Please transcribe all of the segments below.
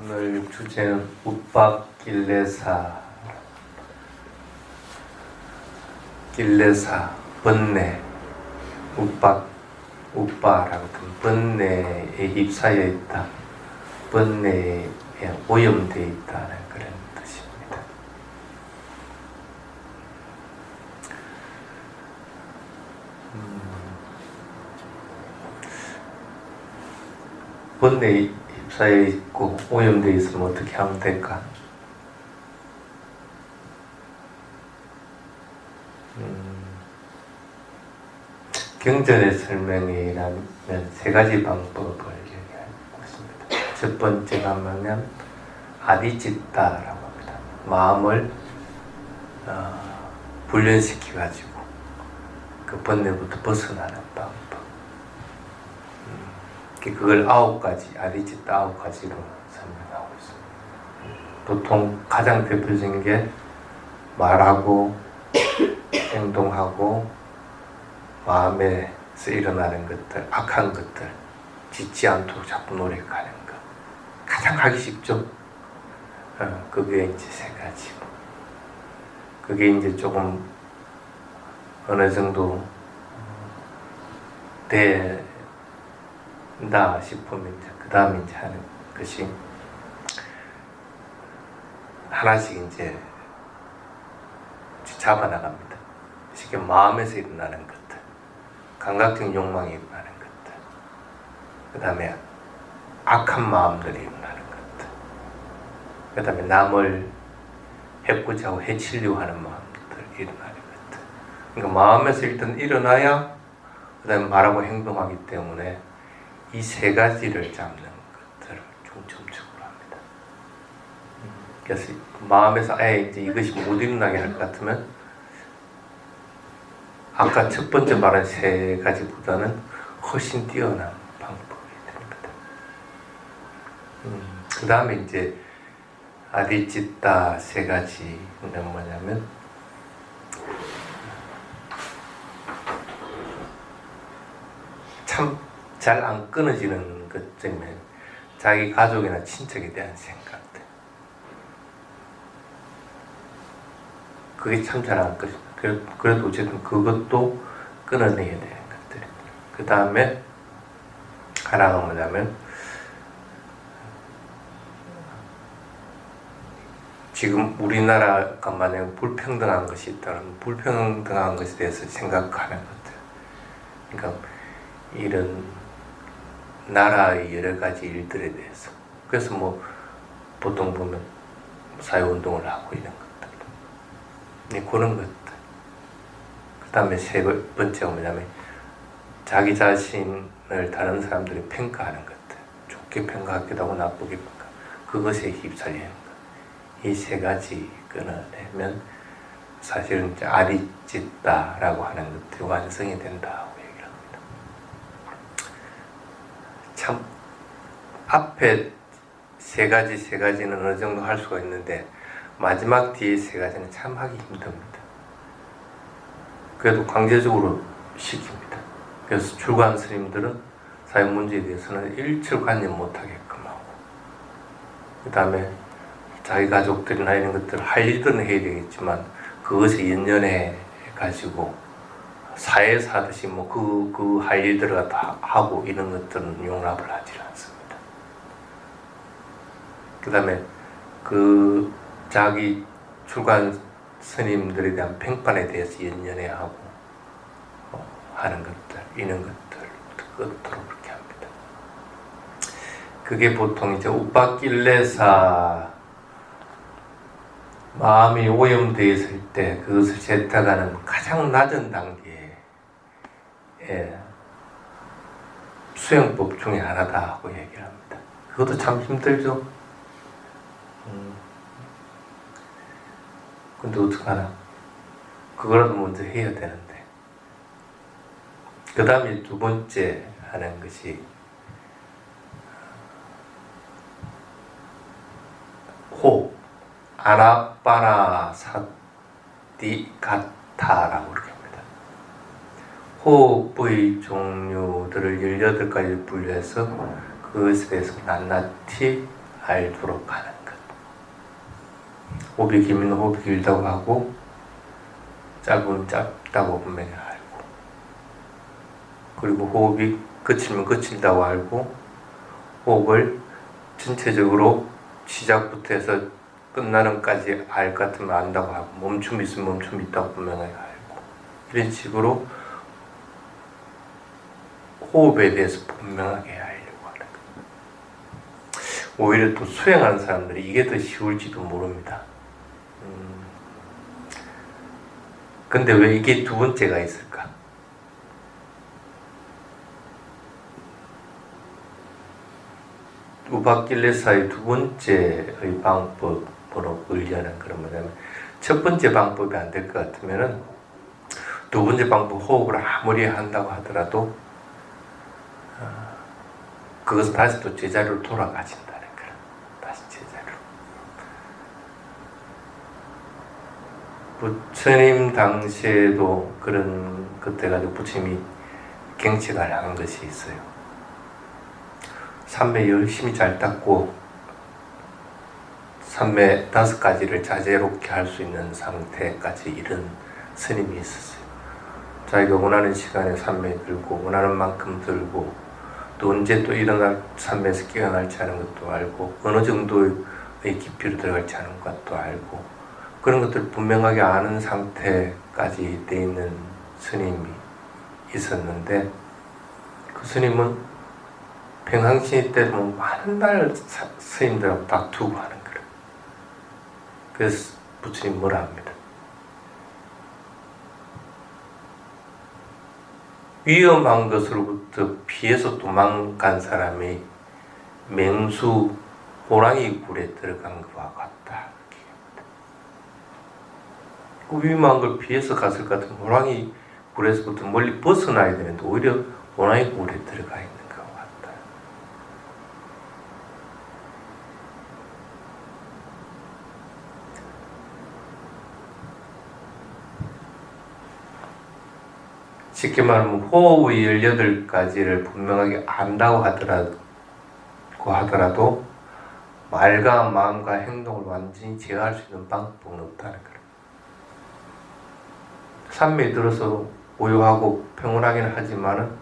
오늘 주제는 우빠길레사, 길레사, 번뇌, 우빠라고 하면 번뇌에 휩싸여 있다, 번뇌에 오염되어 있다는 그런 뜻입니다. 번뇌에 휩싸여 있고 오염되어 있으면 어떻게 하면 될까? 경전의 설명이라면 세 가지 방법을 얘기하고 있습니다. 첫 번째가 뭐냐면 아디치tta라고 합니다. 마음을 훈련시켜 가지고 그 번뇌부터 벗어나는 방법. 그걸 9가지, 아디치tta 9가지로 설명하고 있습니다. 보통 가장 대표적인 게 말하고 행동하고 마음에서 일어나는 것들, 악한 것들, 짓지 않도록 자꾸 노력하는 것. 가장 하기 쉽죠? 그게 이제 세 가지. 그게 이제 조금 어느 정도 된다 싶으면 그 다음에 이제 하는 것이 하나씩 이제 잡아나갑니다. 쉽게 마음에서 일어나는 것들, 감각적 욕망이 일어나는 것들, 그 다음에 악한 마음들이 일어나는 것들, 그 다음에 남을 해코지 하고 해치려고 하는 마음들 일어나는 것들. 그러니까 마음에서 일단 일어나야 그 다음에 말하고 행동하기 때문에 이 세 가지를 잡는 것들을 중점적으로 합니다. 그래서 마음에서 아예 이제 이것이 못 일어나게 할 것 같으면 아까 첫 번째 말한 세 가지보다는 훨씬 뛰어난 방법이 됩니다. 그 다음에 이제 아디치tta 세 가지는 뭐냐면 참 잘 안 끊어지는 것 때문에 자기 가족이나 친척에 대한 생각들, 그게 참 잘 안 끊어집니다. 그래도 어쨌든 그것도 끊어내야 되는 것들입니다. 그 다음에 하나가 뭐냐면 지금 우리나라가 만약 불평등한 것이 있다면 불평등한 것에 대해서 생각하는 것들. 그러니까 이런 나라의 여러 가지 일들에 대해서. 그래서 뭐 보통 보면 사회운동을 하고 있는 것들, 그런 것들. 그 다음에 세 번째가 뭐냐면 자기 자신을 다른 사람들이 평가하는 것들, 좋게 평가하기도 하고 나쁘게 평가, 그것에 휩싸이는 것. 이 세 가지 끊어내면 사실은 이제 아디치tta라고 하는 것들이 완성이 된다고 얘기를 합니다. 참 앞에 세 가지는 어느 정도 할 수가 있는데 마지막 뒤에 세 가지는 참 하기 힘듭니다. 그래도 강제적으로 시킵니다. 그래서 출가한 스님들은 사회 문제에 대해서는 일철관념 못하게끔 하고, 그 다음에 자기 가족들이나 이런 것들을 할 일들은 해야 되겠지만 그것에 연연해 가지고 사회에서 하듯이 뭐 그 할 일들을 갖다 하고 이런 것들은 용납을 하지 않습니다. 그 다음에 그 자기 출가한 스님들에 대한 평판에 대해서 연연해 하고 하는 것들, 이런 것들 끊도록 그렇게 합니다. 그게 보통 이제 우빠길레사, 마음이 오염되어 있을 때 그것을 제탁하는 가장 낮은 단계의 수행법 중에 하나다고 얘기를 합니다. 그것도 참 힘들죠. 근데 어떡하나, 그거라도 먼저 해야 되는데. 그 다음에 두 번째 하는 것이 호흡, 아나빠나사티 가타라고 그렇게 합니다. 호흡의 종류들을 18가지 분류해서 그것에 대해서 낱낱이 알도록 하는 것. 호흡이 길면 호흡이 길다고 하고 짧으면 짧다고 분명히 알고, 그리고 호흡이 그치면 그친다고 알고, 호흡을 전체적으로 시작부터 해서 끝나는까지 알 것 같으면 안다고 하고, 멈춤이 있으면 멈춤이 있다고 분명히 알고, 이런 식으로 호흡에 대해서 분명하게 알려고 하는 거예요. 오히려 또 수행하는 사람들이 이게 더 쉬울지도 모릅니다. 근데 왜 이게 두 번째가 있을까? 우파킬레사의 두 번째의 방법으로 의뢰하는 그런 뭐냐면, 첫 번째 방법이 안 될 것 같으면은 두 번째 방법 호흡을 아무리 한다고 하더라도 그것은 다시 또 제자리로 돌아가진다는 거야. 다시 제자리로. 부처님 당시에도 그런 그때 가지고 부처님이 경치가 나는 것이 있어요. 삼매 열심히 잘 닦고 삼매 5가지를 자제롭게 할 수 있는 상태까지 이른 스님이 있었어요. 자기가 원하는 시간에 삼매 들고 원하는 만큼 들고, 또 언제 또 일어날 삼매에서 깨어날지 않은 것도 알고, 어느 정도의 깊이로 들어갈지 않은 것도 알고, 그런 것들을 분명하게 아는 상태까지 돼 있는 스님이 있었는데, 그 스님은 평상시 때 뭐 많은 날 스님들하고 다투고 하는 거예요. 그래서 부처님 뭐라 합니다. 위험한 것으로부터 피해서 도망간 사람이 맹수 호랑이 굴에 들어간 것과 같다. 그 위험한 걸 피해서 갔을 것 같으면 호랑이 굴에서부터 멀리 벗어나야 되는데 오히려 호랑이 굴에 들어가 있는 것 같다. 쉽게 말하면 호흡의 18가지를 분명하게 안다고 하더라도 말과 마음과 행동을 완전히 제어할 수 있는 방법은 없다는 거예요. 삼매에 들어서 고요하고 평온하기는 하지만은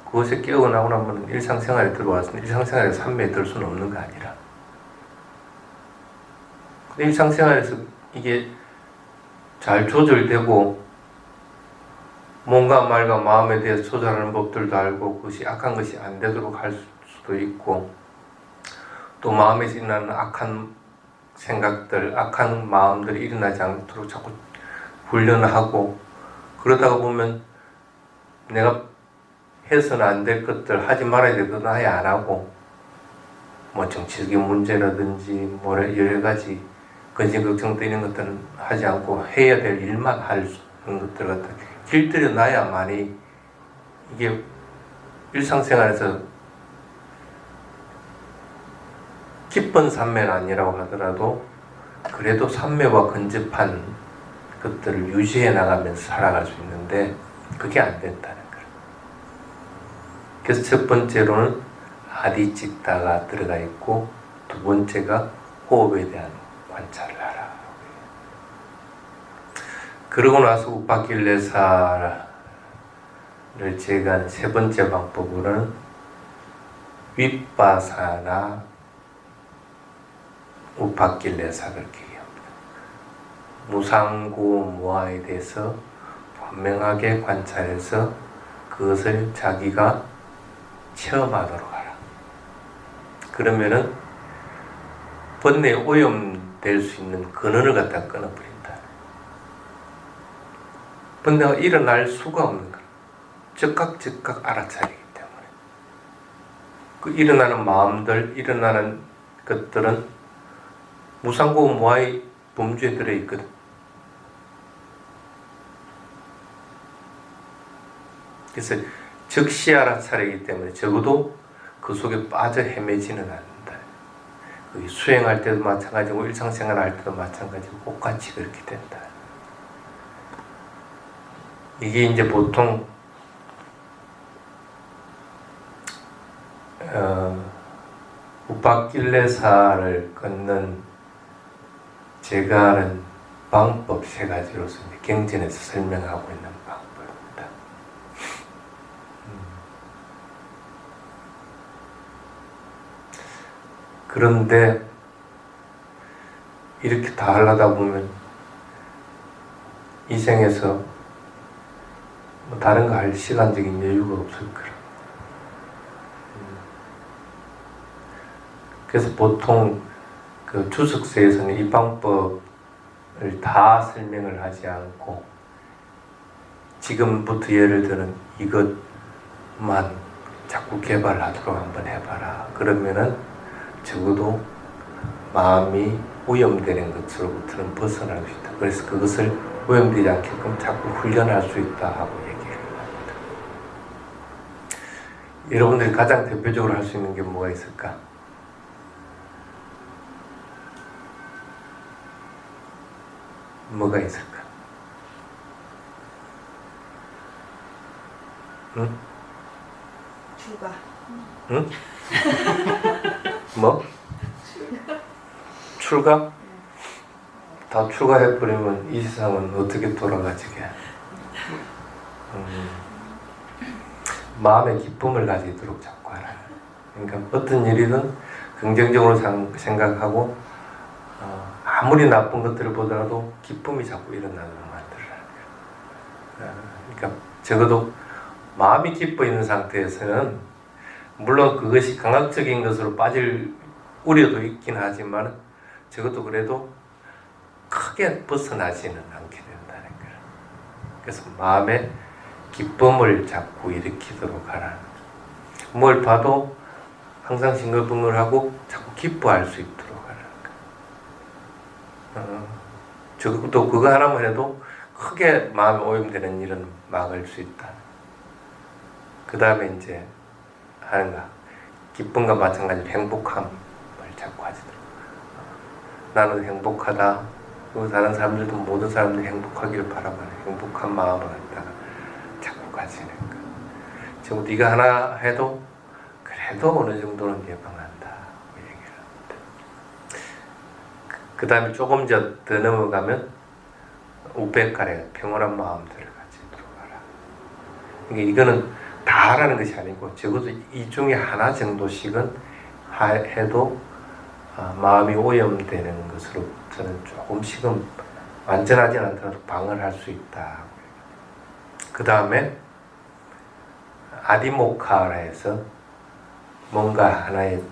그것에 깨어나고 나면 일상생활에 들어와서 일상생활에 삼매에 들 수는 없는 거 아니라, 근데 일상생활에서 이게 잘 조절되고 몸과 말과 마음에 대해서 조절하는 법들도 알고, 그것이 악한 것이 안 되도록 할 수도 있고, 또 마음에서 일어나는 악한 생각들, 악한 마음들이 일어나지 않도록 자꾸 훈련을 하고, 그러다가 보면 내가 해서는 안 될 것들, 하지 말아야 될 것들 아예 안 하고, 뭐 정치적인 문제라든지 뭐 여러 가지 근심 걱정도 있는 것들은 하지 않고 해야 될 일만 할 수 있는 것들 같은 길들여 놔야만이 이게 일상생활에서 기쁜 삼매는 아니라고 하더라도 그래도 삼매와 근접한 것들을 유지해 나가면서 살아갈 수 있는데 그게 안 된다는 거예요. 그래서 첫 번째로는 아디찌따가 들어가 있고, 두 번째가 호흡에 대한 관찰을 하라. 그러고 나서 우파킬레사를 제거한 세 번째 방법으로는 윗바사나 우파킬레사를 얘기합니다. 무상고 무아에 대해서 분명하게 관찰해서 그것을 자기가 체험하도록 하라. 그러면은 번뇌에 오염될 수 있는 근원을 갖다 끊어버린다. 번뇌가 일어날 수가 없는 거야. 즉각 알아차리기 때문에. 그 일어나는 마음들, 일어나는 것들은 무상고 무아의 범주에 들어있거든. 그래서 즉시 알아차리기 때문에 적어도 그 속에 빠져 헤매지는 않는다. 수행할 때도 마찬가지고 일상생활 할 때도 마찬가지고 똑같이 그렇게 된다. 이게 이제 보통 우파길레사를 걷는 제가 하는 방법 세 가지로서 경전에서 설명하고 있는 방법입니다. 그런데 이렇게 다 하려다 보면 이 생에서 뭐 다른 거 할 시간적인 여유가 없을 거라. 그래서 보통 그 주석서에서는 이 방법을 다 설명을 하지 않고 지금부터 예를 들면 이것만 자꾸 개발하도록 한번 해봐라. 그러면은 적어도 마음이 오염되는 것으로부터는 벗어날 수 있다. 그래서 그것을 오염되지 않게끔 자꾸 훈련할 수 있다 하고 얘기를 합니다. 여러분들이 가장 대표적으로 할 수 있는 게 뭐가 있을까? 뭐가 있을까? 응? 출가. 응? 뭐? 출가? 다 출가해버리면 이 세상은 어떻게 돌아가지게? 마음의 기쁨을 가지도록 자꾸 하라. 그러니까 어떤 일이든 긍정적으로 생각하고 아무리 나쁜 것들을 보더라도 기쁨이 자꾸 일어나도록 만들어라. 그러니까 적어도 마음이 기뻐 있는 상태에서는 물론 그것이 강압적인 것으로 빠질 우려도 있긴 하지만 적어도 그래도 크게 벗어나지는 않게 된다는 거예요. 그래서 마음에 기쁨을 자꾸 일으키도록 하라. 뭘 봐도 항상 싱글벙글하고 자꾸 기뻐할 수 있도록 하라는 거예요. 적어도 그거 하나만 해도 크게 마음이 오염되는 일은 막을 수 있다. 그 다음에 이제 하는가, 기쁨과 마찬가지로 행복함을 자꾸 하시도록. 나는 행복하다. 그리고 다른 사람들도 모든 사람들이 행복하기를 바라보는 행복한 마음을 갖다가 자꾸 가지는 거. 지금 네가 하나 해도 그래도 어느 정도는 예방한다. 얘기를 합니다. 그 다음에 조금 더 넘어가면 우백가래 평온한 마음들을 가지도록 하라. 그러니까 이거는 다 하라는 것이 아니고 적어도 이 중에 하나 정도씩은 해도 마음이 오염되는 것으로부터는 조금씩은 완전하지 않더라도 방어를 할 수 있다. 그 다음에 아디모카라 해서 뭔가 하나에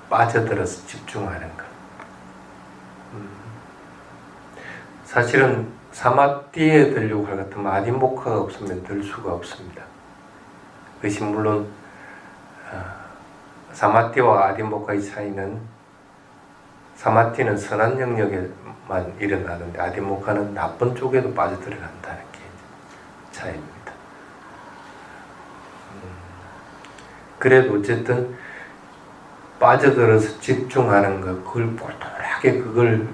빠져들어서 집중하는 것. 사실은 사마띠에 들려고 할 같으면 아디모카가 없으면 들 수가 없습니다. 그것이 물론 사마띠와 아디모카의 차이는 사마띠는 선한 영역에만 일어나는데 아디모카는 나쁜 쪽에도 빠져들어간다는 게 차이입니다. 그래도 어쨌든 빠져들어서 집중하는 것, 그걸 똘똘하게 그걸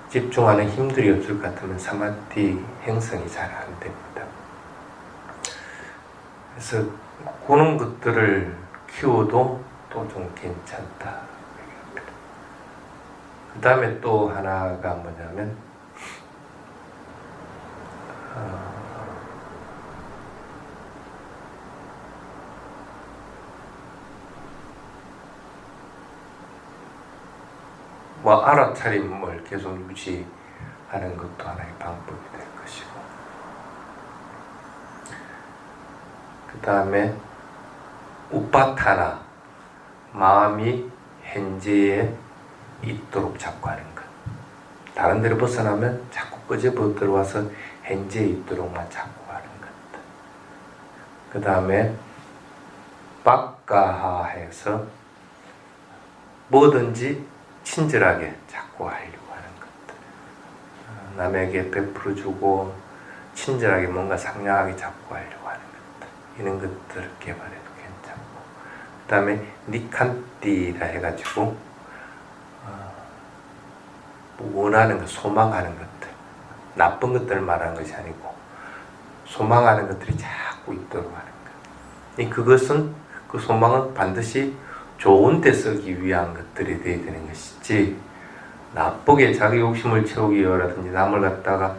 집중하는 힘들이 없을 것 같으면 사마띠 형성이 잘 안 됩니다. 그래서 그런 것들을 키워도 또 좀 괜찮다. 그 다음에 또 하나가 뭐냐면 뭐 알아차림을 계속 유지하는 것도 하나의 방법이 될 것이고, 그 다음에 우파타나 마음이 현재에 있도록 자꾸 하는 것. 다른 데로 벗어나면 자꾸 끄집어 들어와서 현재에 있도록만 자꾸 하는 것. 그 다음에 박가하해서 뭐든지 친절하게 자꾸 하려고 하는 것들. 남에게 베풀어주고 친절하게 뭔가 상냥하게 자꾸 하려고 하는 것들. 이런 것들을 개발해도 괜찮고, 그 다음에 니칸띠라 해가지고 원하는 것, 소망하는 것들, 나쁜 것들을 말하는 것이 아니고 소망하는 것들이 자꾸 있도록 하는 것. 그것은 그 소망은 반드시 좋은 데 쓰기 위한 것들이 되어야 되는 것이지 나쁘게 자기 욕심을 채우기 위해라든지 남을 갖다가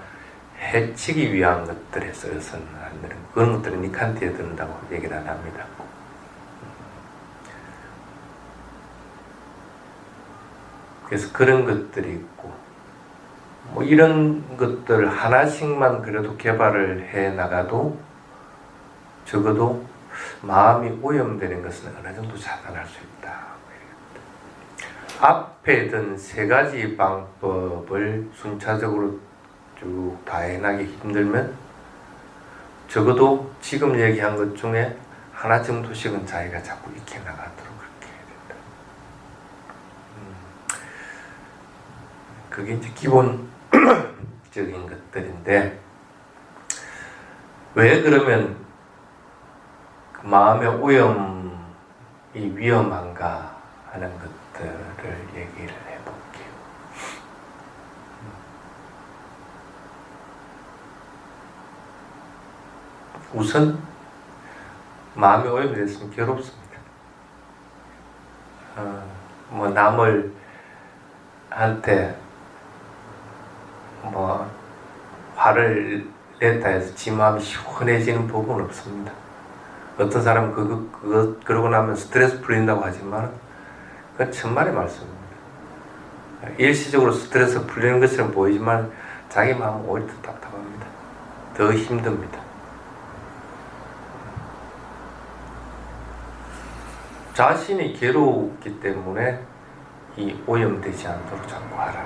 해치기 위한 것들에 쓰여서는 안 되는 그런 것들은 니칸티에 든다고 얘기를 안 합니다. 그래서 그런 것들이 있고 뭐 이런 것들 하나씩만 그래도 개발을 해 나가도 적어도 마음이 오염되는 것은 어느 정도 차단할 수 있다. 앞에 든 세 가지 방법을 순차적으로 쭉 다 해나기 힘들면 적어도 지금 얘기한 것 중에 하나 정도씩은 자기가 자꾸 익혀 나가도록 그렇게 해야 된다. 그게 이제 기본적인 것들인데 왜 그러면 그 마음의 오염이 위험한가 하는 것들을 얘기를 해볼게요. 우선 마음이 오염이 됐으면 괴롭습니다. 뭐 남을 한테 뭐 화를 냈다 해서 지 마음이 시원해지는 법은 없습니다. 어떤 사람은 그러고 나면 스트레스 풀린다고 하지만 그건 천만의 말씀입니다. 일시적으로 스트레스 풀리는 것처럼 보이지만 자기 마음은 오히려 더 답답합니다. 더 힘듭니다. 자신이 괴로웠기 때문에 이 오염되지 않도록 자꾸 하라.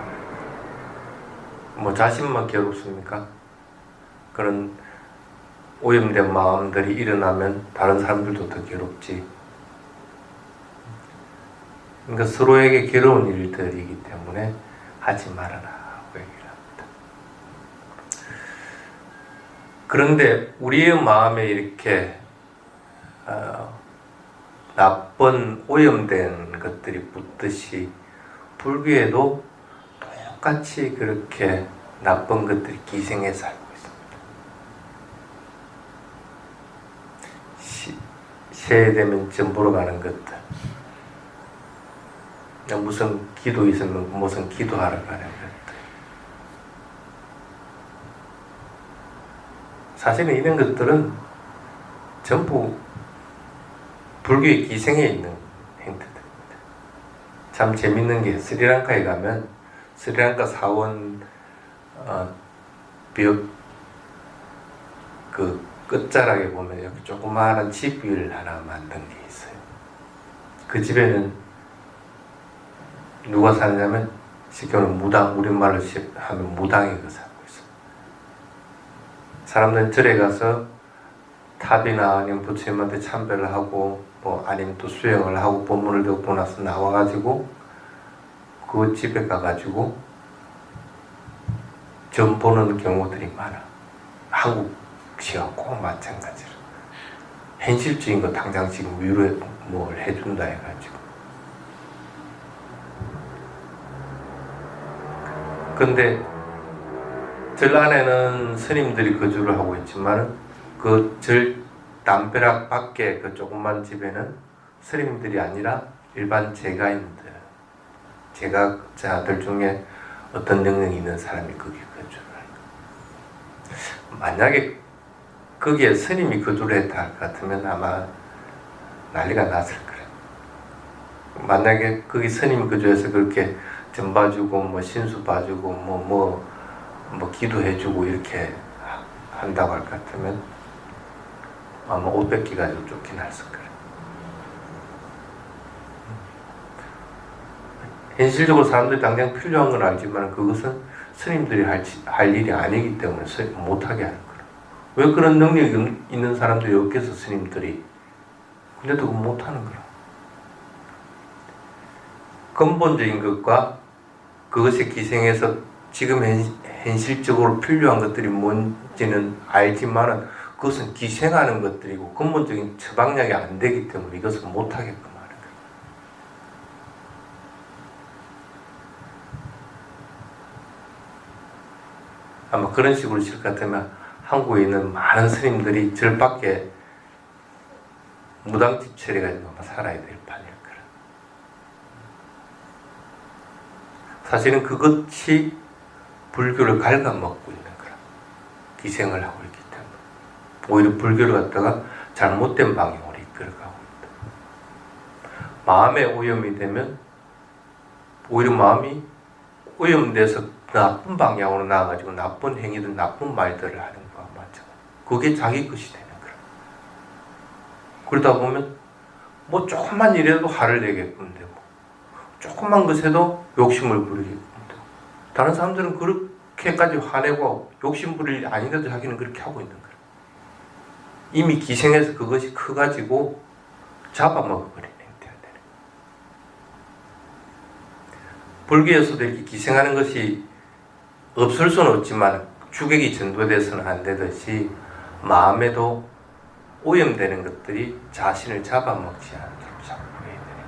뭐 자신만 괴롭습니까? 그런 오염된 마음들이 일어나면 다른 사람들도 더 괴롭지. 그러니까 서로에게 괴로운 일들이기 때문에 하지 말아라 하고 얘기를 합니다. 그런데 우리의 마음에 이렇게 나쁜 오염된 것들이 붙듯이 불교에도 똑같이 그렇게 나쁜 것들이 기생해서 살고 있습니다. 새해되면 점 보러 가는 것들, 무슨 기도 있으면 무슨 기도하러 가는 것들. 사실은 이런 것들은 전부 불교의 기생에 있는 행태들입니다. 참 재밌는 게 스리랑카에 가면 스리랑카 사원 벽 그 끝자락에 보면 이렇게 조그마한 집을 하나 만든 게 있어요. 그 집에는 누가 사느냐면 쉽게 말하면 무당, 우리말로 하면 무당이 그 살고 있어요. 사람들은 절에 가서 탑이나 아니면 부처님한테 참배를 하고 뭐 아니면 또 수행을 하고 법문을 듣고 나서 나와가지고 그 집에 가가지고 점 보는 경우들이 많아. 한국시와 꼭 마찬가지로 현실적인 거 당장 지금 위로에 뭘 해준다 해가지고. 근데 절 안에는 스님들이 거주를 하고 있지만 그 절 담벼락 밖에 그 조그만 집에는 스님들이 아니라 일반 제가인들, 제각자들 중에 어떤 능력이 있는 사람이 거기 거주를 하는 거예요. 만약에 거기에 스님이 거주를 했다 같으면 아마 난리가 났을 거예요. 만약에 거기 스님이 거주해서 그렇게 점 봐주고 뭐 신수 봐주고 뭐 기도해주고 이렇게 한다고 할 것 같으면 아마 옷 뺏기가지고 쫓겨났을 거예요. 현실적으로 사람들이 당장 필요한 건 알지만 그것은 스님들이 할 일이 아니기 때문에 못하게 하는 거예요. 왜 그런 능력이 있는 사람들이 없겠어, 스님들이. 근데도 그거 못하는 거예요. 근본적인 것과 그것에 기생해서 지금 현실적으로 필요한 것들이 뭔지는 알지만은 그것은 기생하는 것들이고 근본적인 처방약이 안 되기 때문에 이것을 못하게끔 하는 거예요. 아마 그런 식으로 칠 것 같으면 한국에 있는 많은 스님들이 절 밖에 무당집 처리가지고 살아야 될 판일 거라. 사실은 그것이 불교를 갉아먹고 있는 거라. 기생을 하고 있기 때문에 오히려 불교를 갖다가 잘못된 방향으로 이끌어가고 있다. 마음에 오염이 되면 오히려 마음이 오염돼서 나쁜 방향으로 나아가지고 나쁜 행위들, 나쁜 말들을 하는 거와 마찬가지. 그게 자기 것이 되는 거라. 그러다 보면 뭐 조금만 일해도 화를 내게끔 되고, 조금만 것에도 욕심을 부리게끔 되고, 다른 사람들은 그렇게까지 화내고 욕심 부릴 일이 아닌데도 자기는 그렇게 하고 있는 거라. 이미 기생해서 그것이 커가지고 잡아먹어버리는 행태가 되는 거야. 불교에서도 이렇게 기생하는 것이 없을 수는 없지만 주객이 전도돼서는 안 되듯이 마음에도 오염되는 것들이 자신을 잡아먹지 않도록 자꾸 해야 되는 거예요.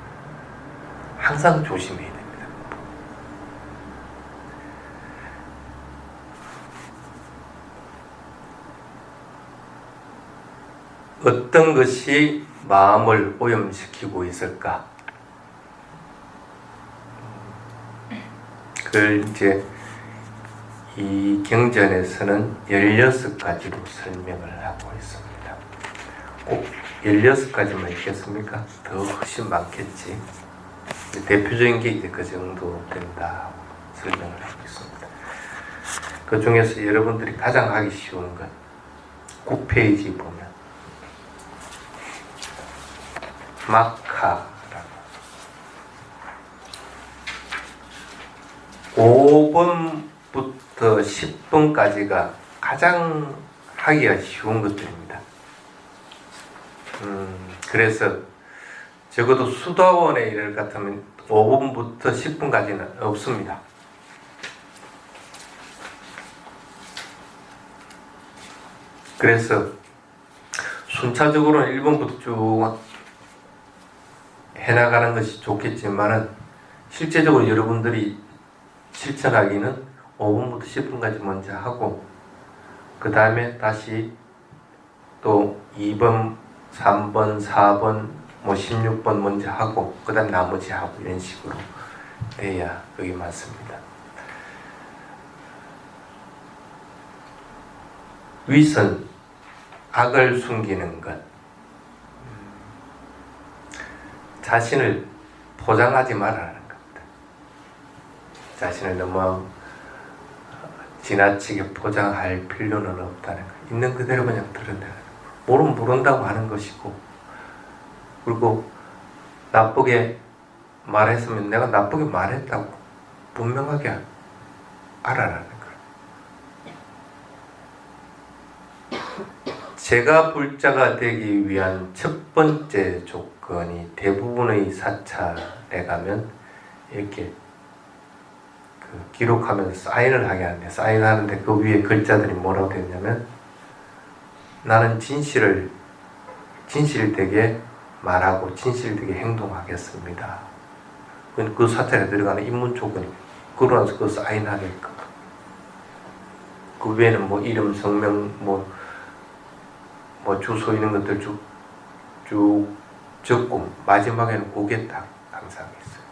항상 조심해야 됩니다. 어떤 것이 마음을 오염시키고 있을까? 그걸 이제 이 경전에서는 16가지로 설명을 하고 있습니다. 꼭 16가지만 있겠습니까? 더 훨씬 많겠지. 대표적인 게 이제 그 정도 된다 설명을 하고 있습니다. 그 중에서 여러분들이 가장 하기 쉬운 것 9페이지 보면 마카라고 5번부터 10번까지가 가장 하기가 쉬운 것들입니다. 그래서 적어도 수도원의 일 같으면 5번부터 10번까지는 없습니다. 그래서 순차적으로는 1번부터 쭉 해나가는 것이 좋겠지만은 실제적으로 여러분들이 실천하기는 5번부터 10번까지 먼저 하고 그 다음에 다시 또 2번, 3번, 4번, 뭐 16번 먼저 하고 그 다음 나머지 하고 이런 식으로 돼야 여기 맞습니다. 위선, 악을 숨기는 것, 자신을 포장하지 말라는 겁니다. 자신을 너무 지나치게 포장할 필요는 없다는 것. 있는 그대로 그냥 드러내는 것. 모르면 모른다고 하는 것이고, 그리고 나쁘게 말했으면 내가 나쁘게 말했다고 분명하게 알아라는 것. 제가 불자가 되기 위한 첫 번째 조건이 대부분의 사찰에 가면 이렇게 기록하면서 사인을 하게 하는데, 사인하는데 그 위에 글자들이 뭐라고 되냐면 나는 진실되게 말하고 진실되게 행동하겠습니다. 그 사찰에 들어가는 입문 조건이 그러고 나서 그 사인하게끔. 그 위에는 뭐 이름, 성명, 뭐 주소 이런 것들 쭉 적고 마지막에는 그게 딱 항상 있어요.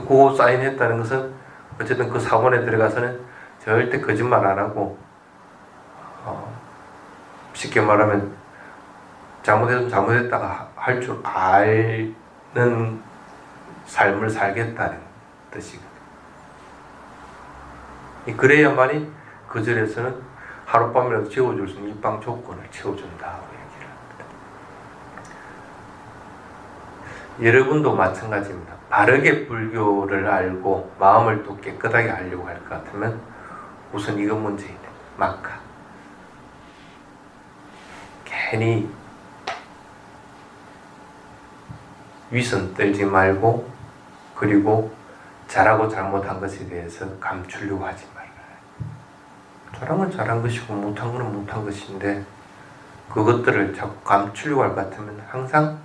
그거 사인했다는 것은 어쨌든 그 사원에 들어가서는 절대 거짓말 안 하고 쉽게 말하면 잘못했으면 잘못했다가 할 줄 아는 삶을 살겠다는 뜻이거든요. 그래야만이 그 절에서는 하룻밤이라도 채워줄 수 있는 입방 조건을 채워준다고 얘기를 합니다. 여러분도 마찬가지입니다. 바르게 불교를 알고 마음을 또 깨끗하게 하려고 할 것 같으면 우선 이거 문제 있네. 마카. 괜히 위선 떨지 말고, 그리고 잘하고 잘못한 것에 대해서 감추려고 하지 말아요. 잘한 건 잘한 것이고 못한 건 못한 것인데 그것들을 자꾸 감추려고 할 것 같으면 항상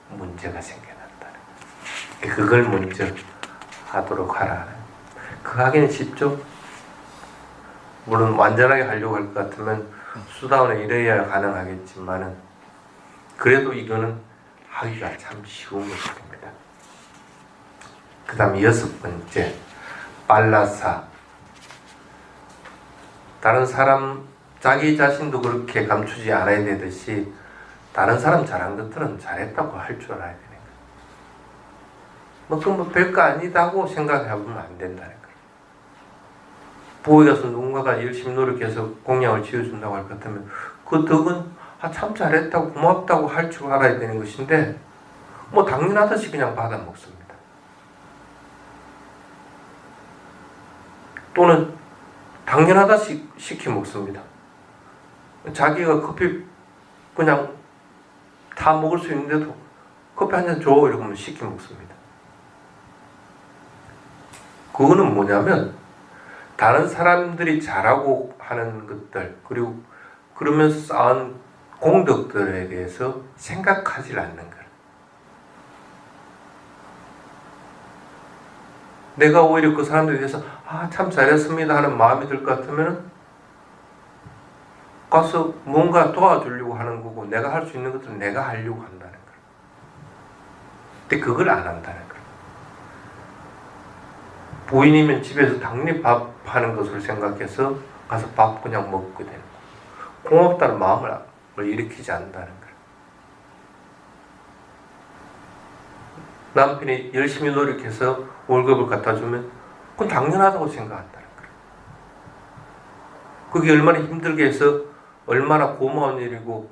문제가 생겨난다는 거예요. 그걸 먼저 하도록 하라. 그 하기는 쉽죠? 물론 완전하게 하려고 할 것 같으면 수다원에 이래야 가능하겠지만은 그래도 이거는 하기가 참 쉬운 것입니다. 그 다음에 6번째, 빨라사. 다른 사람, 자기 자신도 그렇게 감추지 않아야 되듯이 다른 사람 잘한 것들은 잘했다고 할 줄 알아야 되는 거예요. 뭐 별거 아니다고 생각해보면 안 된다는 거예요. 부엌에 가서 누군가가 열심히 노력해서 공양을 지어준다고 할 것 같으면 그 덕은 참 잘했다고 고맙다고 할 줄 알아야 되는 것인데 뭐 당연하듯이 그냥 받아 먹습니다. 또는 당연하다시 시켜 먹습니다. 자기가 커피 그냥 다 먹을 수 있는데도 커피 한 잔 줘 이러면 시켜 먹습니다. 그거는 뭐냐면 다른 사람들이 잘하고 하는 것들 그리고 그러면서 쌓은 공덕들에 대해서 생각하지 않는 거예요. 내가 오히려 그 사람들에 대해서 참 잘했습니다 하는 마음이 들 것 같으면 가서 뭔가 도와주려고 하는 거고 내가 할 수 있는 것들은 내가 하려고 한다는 거예요. 근데 그걸 안 한다는 거예요. 부인이면 집에서 당연히 밥 하는 것을 생각해서 가서 밥 그냥 먹게 되는 거예요. 고맙다는 마음을 일으키지 않는다는 거예요. 남편이 열심히 노력해서 월급을 갖다 주면 그건 당연하다고 생각한다는 거예요. 그게 얼마나 힘들게 해서 얼마나 고마운 일이고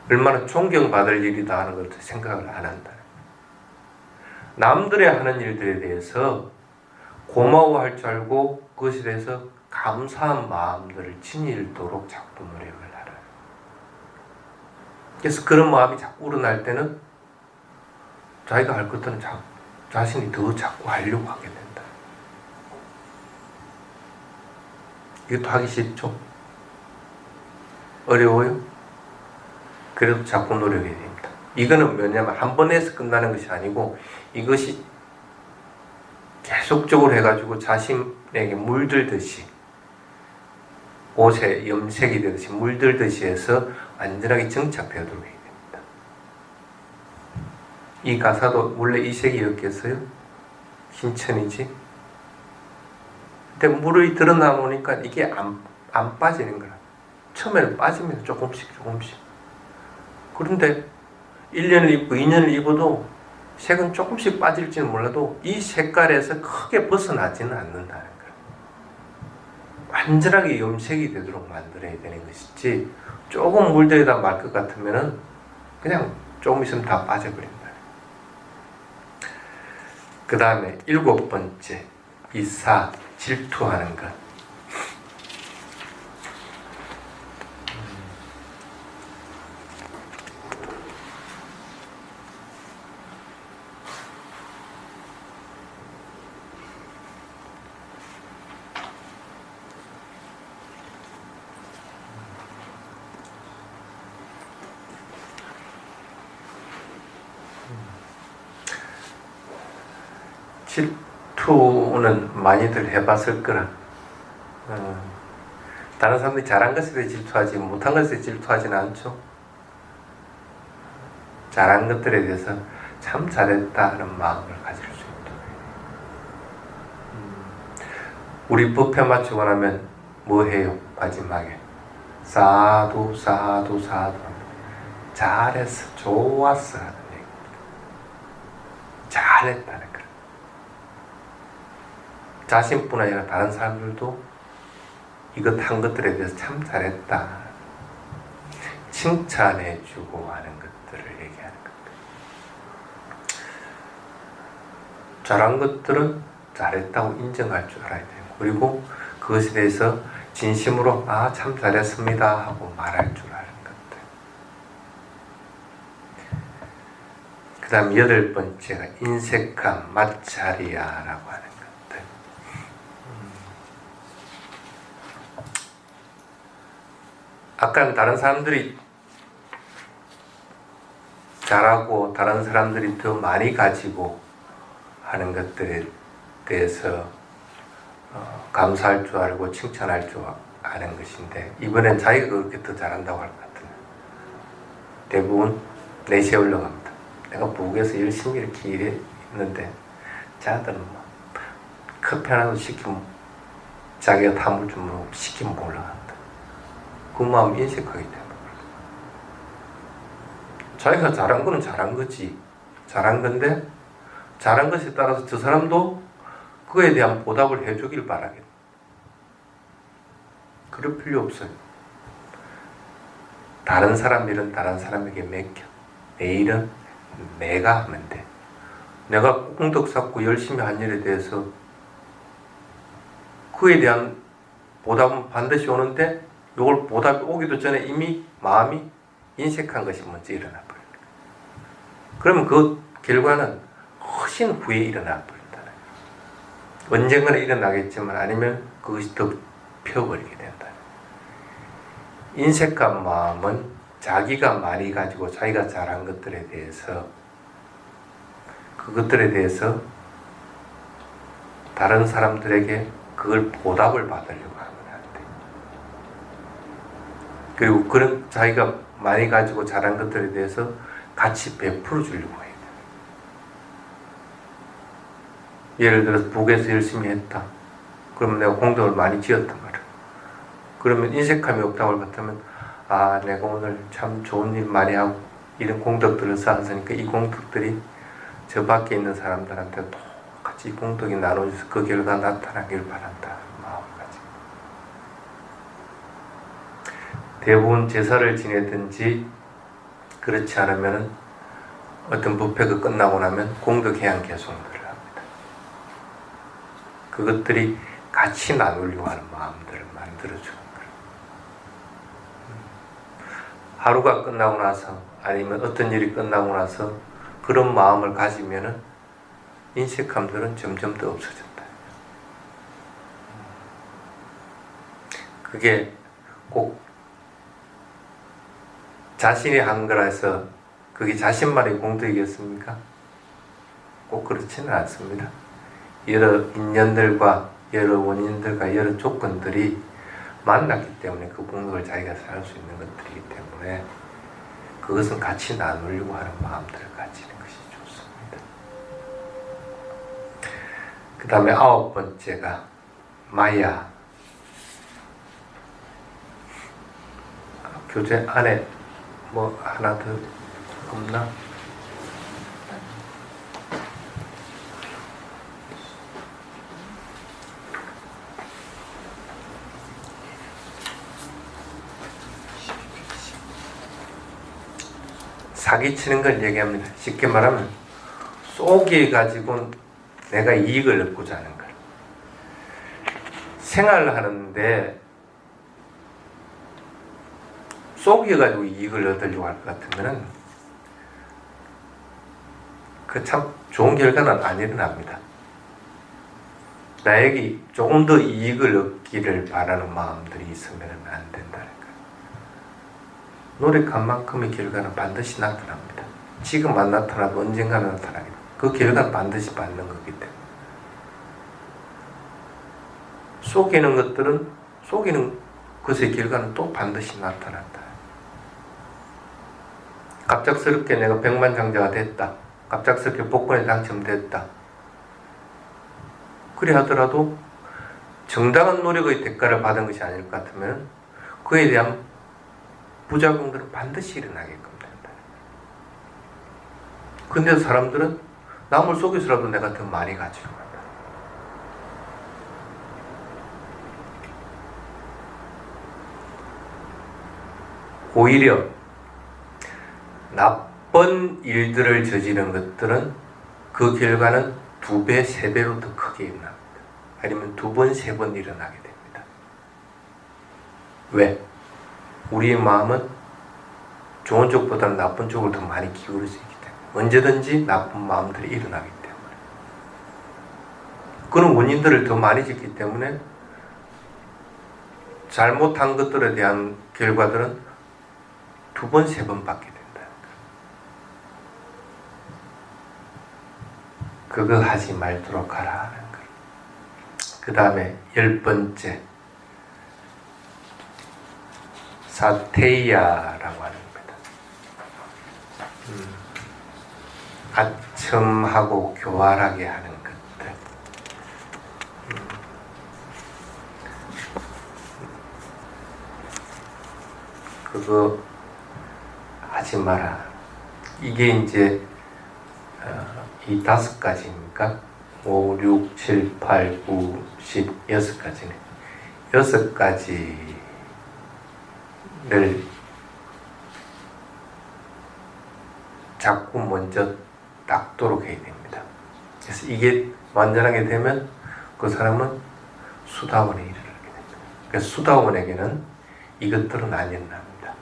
얼마나 존경받을 일이다 하는 걸 생각을 안 한다는 거예요. 남들의 하는 일들에 대해서 고마워할 줄 알고 그것에 대해서 감사한 마음들을 지니도록 자꾸 노력을 하라. 그래서 그런 마음이 자꾸 우러날 때는 자기가 할 것들은 자신이 더 자꾸 하려고 하게 된다. 이것도 하기 쉽죠? 어려워요? 그래도 자꾸 노력해야 됩니다. 이거는 뭐냐면 한 번 해서 끝나는 것이 아니고 이것이 계속적으로 해가지고 자신에게 물들듯이 옷에 염색이 되듯이 물들듯이 해서 완전하게 정착되도록 해야 됩니다. 이 가사도 원래 이 색이었겠어요? 흰 천이지? 근데 물이 드러나오니까 이게 안 빠지는 거야. 처음에는 빠집니다. 조금씩. 그런데 1년을 입고 2년을 입어도 색은 조금씩 빠질지는 몰라도 이 색깔에서 크게 벗어나지는 않는다는 거예요. 완전하게 염색이 되도록 만들어야 되는 것이지 조금 물들이다 말 것 같으면은 그냥 조금 있으면 다 빠져버린다. 그 다음에 7번째 이사 질투하는 것. 질투는 많이들 해봤을 거라. 다른 사람들이 잘한 것에 대해 질투하지 못한 것에 대해 질투하지는 않죠. 잘한 것들에 대해서 참 잘했다 하는 마음을 가질 수 있도록. 우리 법회 마치고 나면 뭐 해요? 마지막에 사두 잘했어, 좋았어 하는 얘기. 잘했다는 거예요. 자신뿐 아니라 다른 사람들도 이것 한 것들에 대해서 참 잘했다 칭찬해주고 하는 것들을 얘기하는 겁니다. 잘한 것들은 잘했다고 인정할 줄 알아야 돼요. 그리고 그것에 대해서 진심으로 참 잘했습니다 하고 말할 줄 아는 것들. 그 다음 8번째가 인색함 마차리야라고 하는 것들. 아까는 다른 사람들이 잘하고 다른 사람들이 더 많이 가지고 하는 것들에 대해서 감사할 줄 알고 칭찬할 줄 아는 것인데 이번엔 자기가 그렇게 더 잘한다고 할 것 같아요. 대부분 4시에 올라갑니다. 내가 부엌에서 열심히 이렇게 일했는데 자들은 뭐 커피 하나도 시키면 자기가 타물 좀 먹고 시키면 올라간다. 그 마음 인식하기 때문에 자기가 잘한 거는 잘한 거지. 잘한 건데 잘한 것에 따라서 저 사람도 그거에 대한 보답을 해주길 바라겠다. 그럴 필요 없어요. 다른 사람 일은 다른 사람에게 맡겨. 내 일은 내가 하면 돼. 내가 공덕 쌓고 열심히 한 일에 대해서 그에 대한 보답은 반드시 오는데 이걸 보답이 오기도 전에 이미 마음이 인색한 것이 먼저 일어나 버려요. 그러면 그 결과는 훨씬 후에 일어나 버린다. 언젠가는 일어나겠지만 아니면 그것이 더 펴버리게 된다. 인색한 마음은 자기가 많이 가지고 자기가 잘한 것들에 대해서 그것들에 대해서 다른 사람들에게 그걸 보답을 받으려고 하면 안 돼. 그리고 그런 자기가 많이 가지고 잘한 것들에 대해서 같이 베풀어 주려고 해야 돼. 예를 들어서 북에서 열심히 했다. 그러면 내가 공덕을 많이 지었단 말이야. 그러면 인색함이 없다고 같으면 아 내가 오늘 참 좋은 일 많이 하고 이런 공덕들을 쌓았으니까 이 공덕들이 저 밖에 있는 사람들한테 똑같이 이 공덕이 나눠져서 그 결과 나타나길 바란다. 마음을 가지고 대부분 제사를 지내든지 그렇지 않으면 어떤 부패가 끝나고 나면 공덕해양 개송들을 합니다. 그것들이 같이 나누려고 하는 마음들을 만들어주는 거예요. 하루가 끝나고 나서 아니면 어떤 일이 끝나고 나서 그런 마음을 가지면은 인색함들은 점점 더 없어진다. 그게 꼭 자신이 한 거라서 그게 자신만의 공덕이겠습니까? 꼭 그렇지는 않습니다. 여러 인연들과 여러 원인들과 여러 조건들이 만났기 때문에 그 공덕을 자기가 살 수 있는 것들이기 때문에 그것은 같이 나누려고 하는 마음들을 가지는 것이 좋습니다. 그 다음에 9번째가 마야. 교재 안에 뭐 하나 더 없나? 사기치는 걸 얘기합니다. 쉽게 말하면 쏘기 가지고 내가 이익을 얻고자 하는 걸. 생활을 하는데 쏘기 가지고 이익을 얻으려고 할 것 같으면은 그 참 좋은 결과는 안 일어납니다. 나에게 조금 더 이익을 얻기를 바라는 마음들이 있으면 안 된다는 거예요. 노력한 만큼의 결과는 반드시 나타납니다. 지금 안 나타나도 언젠가는 나타나겠다. 그 결과는 반드시 받는 거기 때문에. 속이는 것들은 속이는 것의 결과는 또 반드시 나타난다. 갑작스럽게 내가 백만장자가 됐다. 갑작스럽게 복권에 당첨됐다. 그래 하더라도 정당한 노력의 대가를 받은 것이 아닐 것 같으면 그에 대한 부작용들은 반드시 일어나게끔 된다. 근데 사람들은 남을 속여서라도 내가 더 많이 가지려고 한다. 오히려 나쁜 일들을 저지른 것들은 그 결과는 2배, 3배로 더 크게 일어납니다. 아니면 2번, 3번 일어나게 됩니다. 왜? 우리의 마음은 좋은 쪽보다는 나쁜 쪽을 더 많이 기울일 수 있기 때문에 언제든지 나쁜 마음들이 일어나기 때문에 그런 원인들을 더 많이 짓기 때문에 잘못한 것들에 대한 결과들은 2번, 3번 받게 된다. 그거 하지 말도록 하라 하는 것. 그 다음에 10번째 사테이야라고 하는 겁니다. 아첨하고 교활하게 하는 것들. 그거 하지 마라. 이게 이제 이 5가지입니까? 5, 6, 7, 8, 9, 10, 6가지네. 6가지를 자꾸 먼저 닦도록 해야 됩니다. 그래서 이게 완전하게 되면 그 사람은 수다원에 이르게 됩니다. 그래서 수다원에게는 이것들은 안 일어납니다.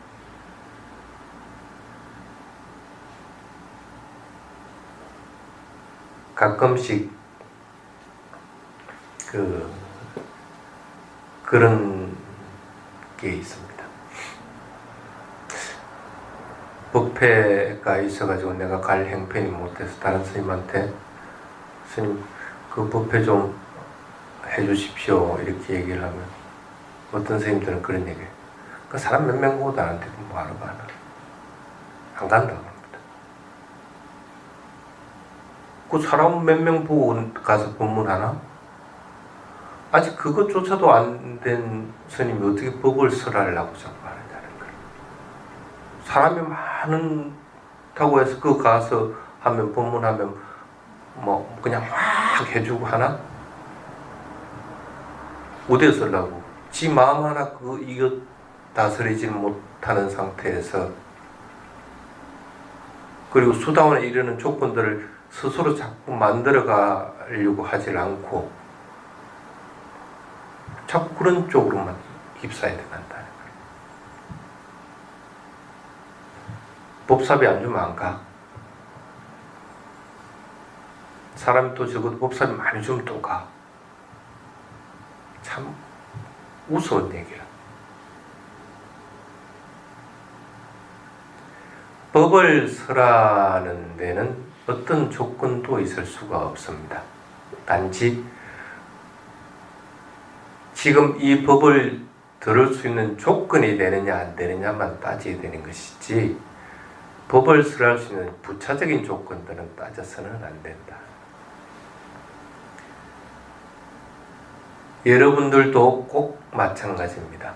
가끔씩 그런 게 있습니다. 법회가 있어가지고 내가 갈 형편이 못해서 다른 스님한테 스님 그 법회 좀 해주십시오 이렇게 얘기를 하면 어떤 스님들은 그런 얘기해요. 그 사람 몇 명 보고도 안 하는데 뭐하러 가나. 안 간다고 합니다. 그 사람 몇 명 보고 가서 법문하나? 아직 그것조차도 안 된 스님이 어떻게 법을 설하려고 자꾸 하느냐는 거예요. 사람이 많다고 해서 그 가서 하면 법문하면 뭐 그냥 확 해주고 하나? 어디에 쓰려고? 지 마음 하나 이거 다스리지 못하는 상태에서 그리고 수다원에 이르는 조건들을 스스로 자꾸 만들어 가려고 하질 않고 자꾸 그런 쪽으로만 휩싸야 된다는 거예요. 법사비 안 주면 안 가. 사람이 또 적어도 법사비 많이 주면 또 가. 참 우스운 얘기야. 법을 설하는 데는 어떤 조건도 있을 수가 없습니다. 단지 지금 이 법을 들을 수 있는 조건이 되느냐 안 되느냐만 따져야 되는 것이지 법을 설할 수 있는 부차적인 조건들은 따져서는 안 된다. 여러분들도 꼭 마찬가지입니다.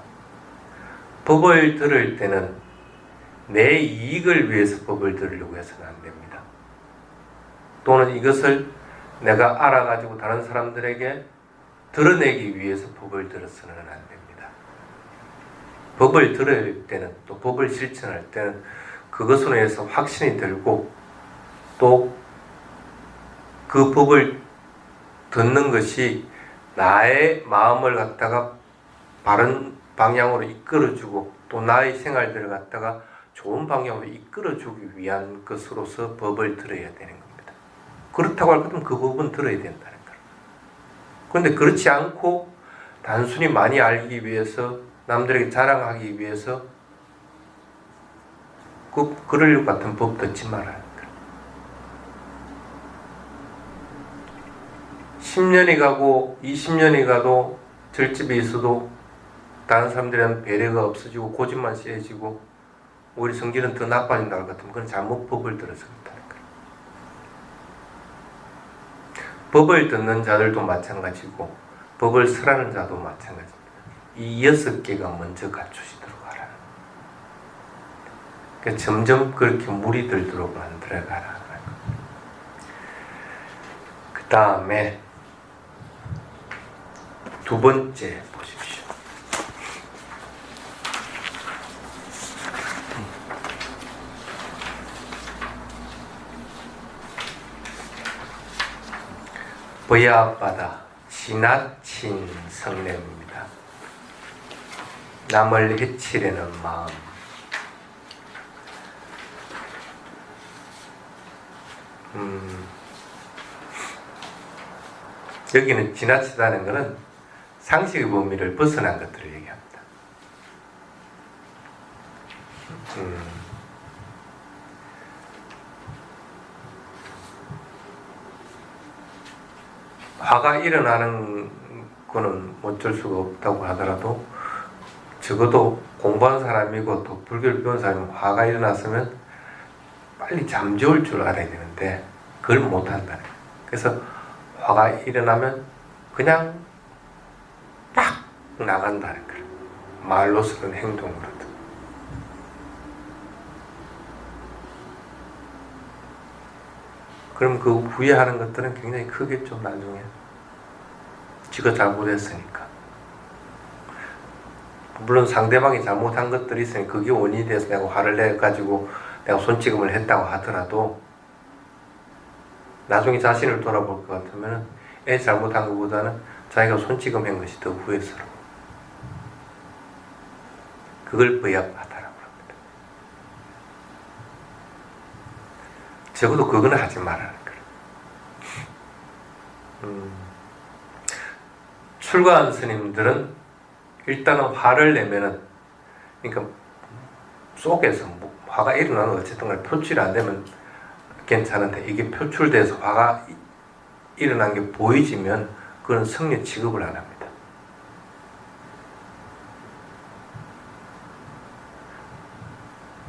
법을 들을 때는 내 이익을 위해서 법을 들으려고 해서는 안 됩니다. 또는 이것을 내가 알아가지고 다른 사람들에게 드러내기 위해서 법을 들어서는 안 됩니다. 법을 들을 때는 또 법을 실천할 때는 그것으로 해서 확신이 들고 또 그 법을 듣는 것이 나의 마음을 갖다가 바른 방향으로 이끌어주고 또 나의 생활들을 갖다가 좋은 방향으로 이끌어주기 위한 것으로서 법을 들어야 되는 겁니다. 그렇다고 할 거면 그 법은 들어야 된다는 거예요. 그런데 그렇지 않고 단순히 많이 알기 위해서 남들에게 자랑하기 위해서 그럴 같은 법 듣지 말아야 돼요. 10년이 가고 20년이 가도 절집이 있어도 다른 사람들은 배려가 없어지고 고집만 세지고 우리 성질은 더 나빠진다 할 것 같으면 그건 잘못 법을 들어서 그렇다는 거예요. 법을 듣는 자들도 마찬가지고 법을 설하는 자도 마찬가지입니다. 이 6개가 먼저 갖추시도록 하라. 그러니까 점점 그렇게 물이 들도록 만들어가라. 그 다음에 두 번째 보십시오. 보야바다 지나친 성냄입니다. 남을 해치려는 마음. 여기는 지나치다는 것은 상식의 범위를 벗어난 것들을 얘기합니다. 화가 일어나는 거는 어쩔 수가 없다고 하더라도 적어도 공부한 사람이고 또 불교를 배운 사람이 화가 일어났으면 빨리 잠재울 줄 알아야 되는데 그걸 못한다는 거예요. 그래서 화가 일어나면 그냥 딱 나간다는 거예요. 말로서든 행동으로든. 그럼 그 후회하는 것들은 굉장히 크겠죠, 나중에. 지가 잘못했으니까. 물론 상대방이 잘못한 것들이 있으니 그게 원인이 돼서 내가 화를 내가지고 내가 손찌검을 했다고 하더라도 나중에 자신을 돌아볼 것 같으면 애 잘못한 것보다는 자기가 손찌검한 것이 더 후회스러워. 그걸 부약하다라고 합니다. 적어도 그거는 하지 말라는 거예요. 출가한 스님들은 일단은 화를 내면은, 그러니까 속에서 뭐 화가 일어나는 어쨌든 간에 표출이 안 되면 괜찮은데 이게 표출돼서 화가 일어난 게 보이지면 그건 성례 취급을 안 합니다.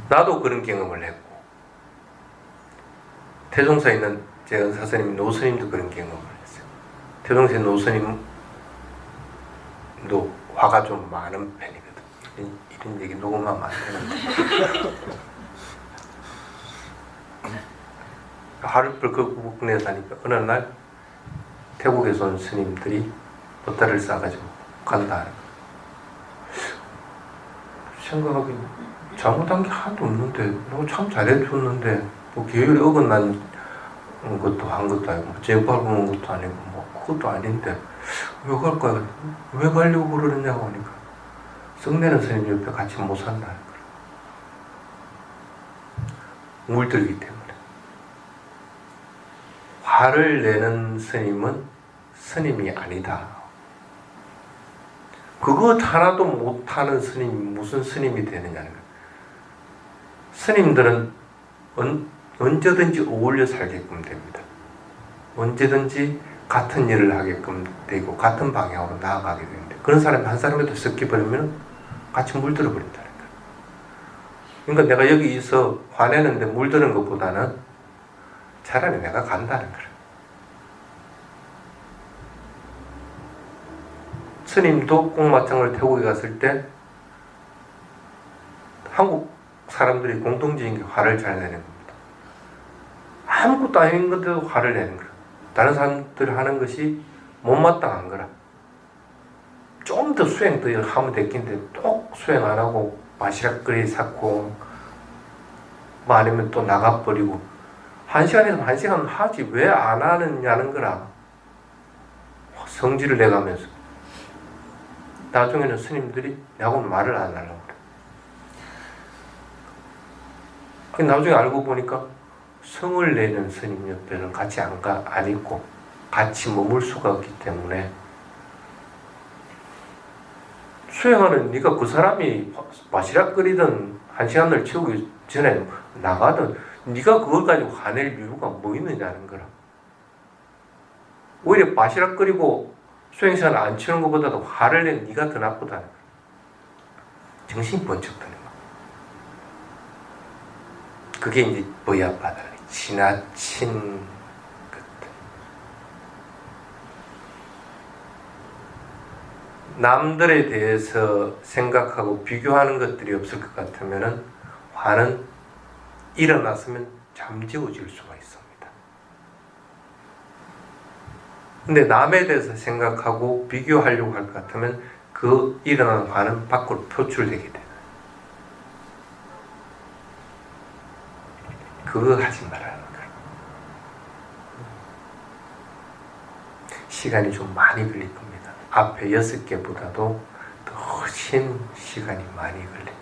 나도 그런 경험을 했고 태종사에 있는 제 은사스님 노스님도 그런 경험을 했어요. 태종사의 노스님도 화가 좀 많은 편이거든. 이런 얘기 녹음하면 안 되는데 화를 벌컥 내서 하니까 어느 날 태국에서 온 스님들이 보따리를 싸가지고 간다 하는 거예요. 생각하기 잘못한 게 하나도 없는데 너 참 잘해줬는데 뭐 계율에 어긋난 것도 한 것도 아니고 뭐 재밟은 것도 아니고 뭐 그것도 아닌데 왜 갈 거야? 왜 가려고 그러느냐고 하니까 썩내는 스님 옆에 같이 못 산다는 거예요. 물들기 때문에. 화를 내는 스님은 스님이 아니다. 그것 하나도 못하는 스님이 무슨 스님이 되느냐는 거예요. 스님들은 언제든지 어울려 살게끔 됩니다. 언제든지 같은 일을 하게끔 되고 같은 방향으로 나아가게 됩니다. 그런 사람이 한 사람에도 섞여버리면 같이 물들어 버린다는 거예요. 그러니까 내가 여기서 화내는데 물드는 것보다는 차라리 내가 간다는 거예요. 스님도 꽁마창을 태국에 갔을 때 한국 사람들이 공통적인 게 화를 잘 내는 겁니다. 아무것도 아닌 건데도 화를 내는 거예요. 다른 사람들 하는 것이 못마땅한 거라. 좀 더 수행 더 하면 됐긴데 또 수행 안 하고 바시락거리 샀고 뭐 아니면 또 나가버리고 1시간에서 1시간 하지 왜 안 하느냐는 거라. 성질을 내가면서 나중에는 스님들이 나하고는 말을 안 하려고 그래. 나중에 알고 보니까 성을 내는 스님 옆에는 같이 안 있고 같이 머물 수가 없기 때문에 수행하는 네가 그 사람이 바시락거리든 1시간을 채우기 전에 나가든 네가 그걸 가지고 화낼 이유가 뭐 있느냐는 거라. 오히려 바시락거리고 수행시간 안 치는 것보다도 화를 낸 네가 더 나쁘다는 거야. 정신이 번쩍 드는 거야. 그게 이제 보야바다 지나친 것들. 남들에 대해서 생각하고 비교하는 것들이 없을 것 같으면은 화는 일어났으면 잠재워질 수가 있습니다. 근데 남에 대해서 생각하고 비교하려고 할 것 같으면 그 일어나는 화는 밖으로 표출되게 돼요. 그거 하지 말라는 거예요. 시간이 좀 많이 걸릴 겁니다. 앞에 6개보다도 훨씬 시간이 많이 걸릴 겁니다.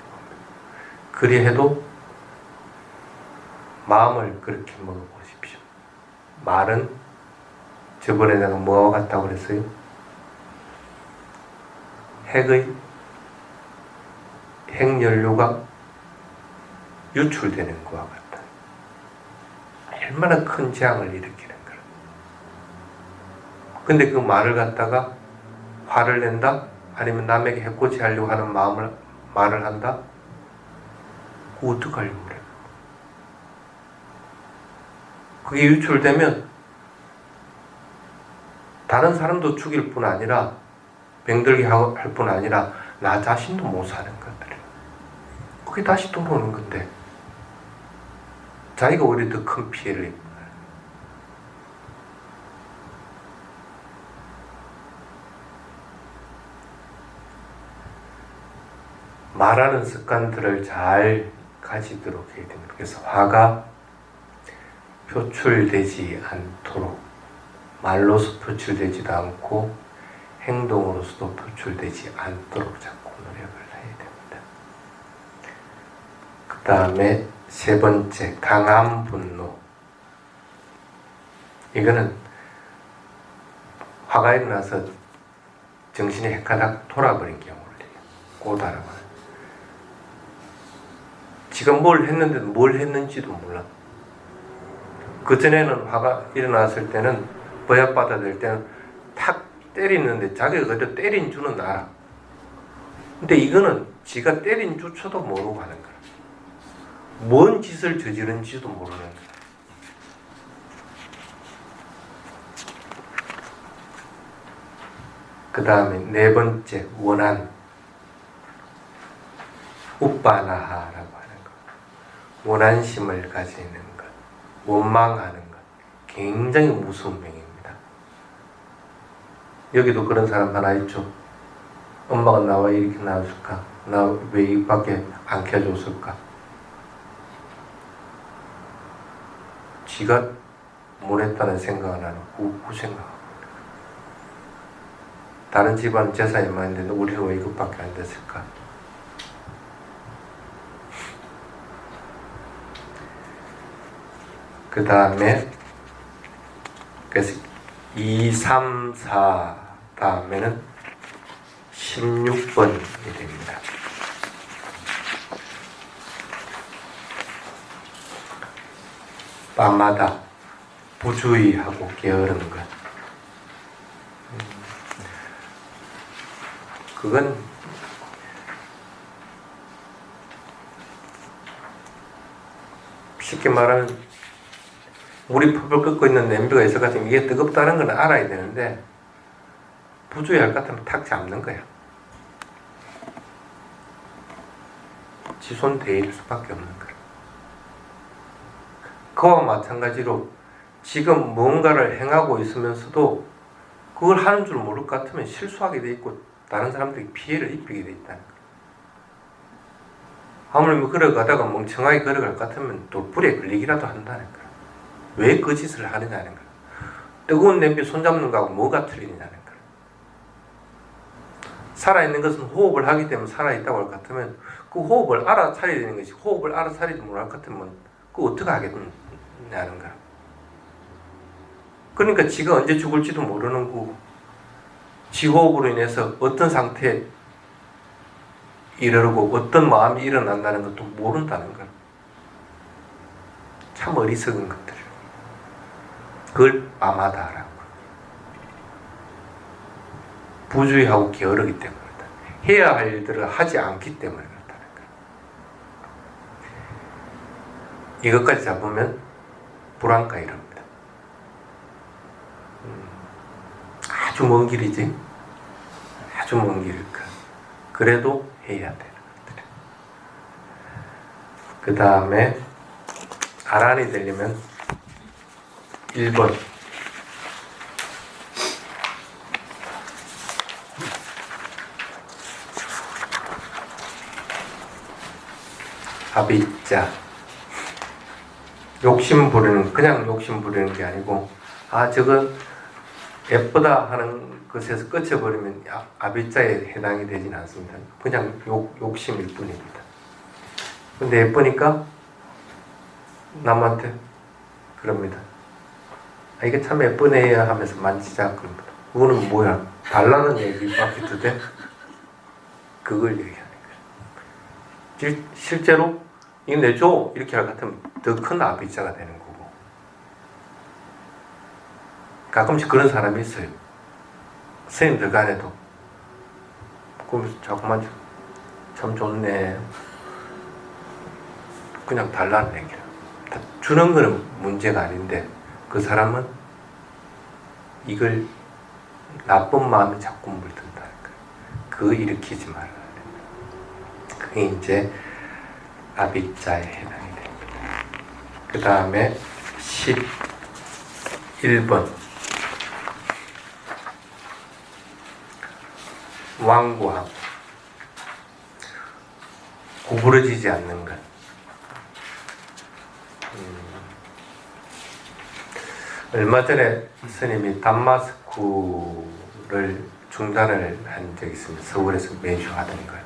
그리 해도 마음을 그렇게 먹어보십시오. 말은 저번에 내가 뭐와 같다고 그랬어요? 핵연료가 유출되는 것과 같다. 얼마나 큰 재앙을 일으키는 거야. 근데 그 말을 갖다가 화를 낸다? 아니면 남에게 해코지 하려고 하는 말을 한다? 그거 어떡하려고 그래? 그게 유출되면 다른 사람도 죽일 뿐 아니라 병들게 할 뿐 아니라 나 자신도 못 사는 것들이에요. 그게 다시 돌아오는 건데 자기가 오히려 더 큰 피해를 입고 말하는 습관들을 잘 가지도록 해야 됩니다. 그래서 화가 표출되지 않도록 말로서 표출되지도 않고 행동으로서도 표출되지 않도록 자꾸 노력을 해야 됩니다. 그 다음에 세 번째, 강한 분노. 이거는 화가 일어나서 정신이 헷갈락 돌아버린 경우를 꼬다라고 하는. 지가 뭘 했는데도 뭘 했는지도 몰라. 그전에는 화가 일어났을 때는 버약받아들 때는 탁 때리는데 자기가 그래도 때린 줄은 알아. 근데 이거는 지가 때린 줄조차도 모르고 하는 거야. 뭔 짓을 저지른지도 모르는 거야. 그 다음에 네 번째, 원한. 우빠나하라고 하는 것. 원한심을 가지는 것. 원망하는 것. 굉장히 무서운 병입니다. 여기도 그런 사람 하나 있죠. 엄마가 나와 이렇게 낳았을까? 나 왜 입밖에 안 켜줬을까? 지가 못했다는 생각은 안 하고 후생각하고 다른 집안 재산이 많은데 우리는 왜 이것밖에 안 됐을까? 그 다음에 그래서 2, 3, 4 다음에는 16번이 됩니다. 밤마다 부주의하고 게으른 것. 그건 쉽게 말하면 물이 펄펄 끓고 있는 냄비가 있을 것 같으면 이게 뜨겁다는 건 알아야 되는데 부주의할 것 같으면 탁 잡는 거야. 지 손 대일 수밖에 없는 거야. 그와 마찬가지로 지금 뭔가를 행하고 있으면서도 그걸 하는 줄 모를 것 같으면 실수하게 돼 있고 다른 사람들이 피해를 입히게 돼 있다는 거야. 아무리 걸어가다가 멍청하게 걸어갈 것 같으면 또 불에 걸리기라도 한다는 거야. 왜 그 짓을 하느냐는 거야. 뜨거운 냄비 손잡는 거하고 뭐가 틀리냐는 거야. 살아있는 것은 호흡을 하기 때문에 살아있다고 할 것 같으면 그 호흡을 알아차려야 되는 것이 호흡을 알아차리지 못할 것 같으면 그거 어떻게 하겠냐는 거야. 그러니까 지가 언제 죽을지도 모르는 거고 지 호흡으로 인해서 어떤 상태에 이르고 어떤 마음이 일어난다는 것도 모른다는 거야. 참 어리석은 것들. 그걸 밤하다라고. 부주의하고 게으르기 때문이다. 해야 할 일들을 하지 않기 때문에 그렇다는 거야. 이것까지 잡으면 불안과 이럽니다. 아주 먼 길이지. 아주 먼 길일 거야. 그래도 해야 되는 것들. 그 다음에 아란이 되려면 1번 아비짜 욕심 부리는 그냥 욕심 부리는 게 아니고 아 저거 예쁘다 하는 것에서 끝쳐버리면 아비짜에 해당이 되진 않습니다. 그냥 욕심일 뿐입니다. 근데 예쁘니까 남한테 그럽니다. 아, 이게 참 예쁘네 하면서 만지자 그럽니다. 그거는 뭐야? 달라는 얘기밖에 더 돼? 그걸 얘기하는 거예요. 실제로 이거 내줘 이렇게 할 것 같으면 더 큰 아비자가 되는 거고. 가끔씩 그런 사람이 있어요. 스님들 간에도 그럼 자꾸만 참 좋네 그냥 달라는 얘기를 주는 거는 문제가 아닌데 그 사람은 이걸 나쁜 마음이 자꾸 물든다는 거예요. 그거 일으키지 말아야 됩니다. 그게 이제 아비자에 해당이 됩니다. 그 다음에 11번 완고함, 구부러지지 않는 것. 얼마 전에 스님이 단마스크를 중단을 한 적이 있습니다. 서울에서 매주 하던 걸.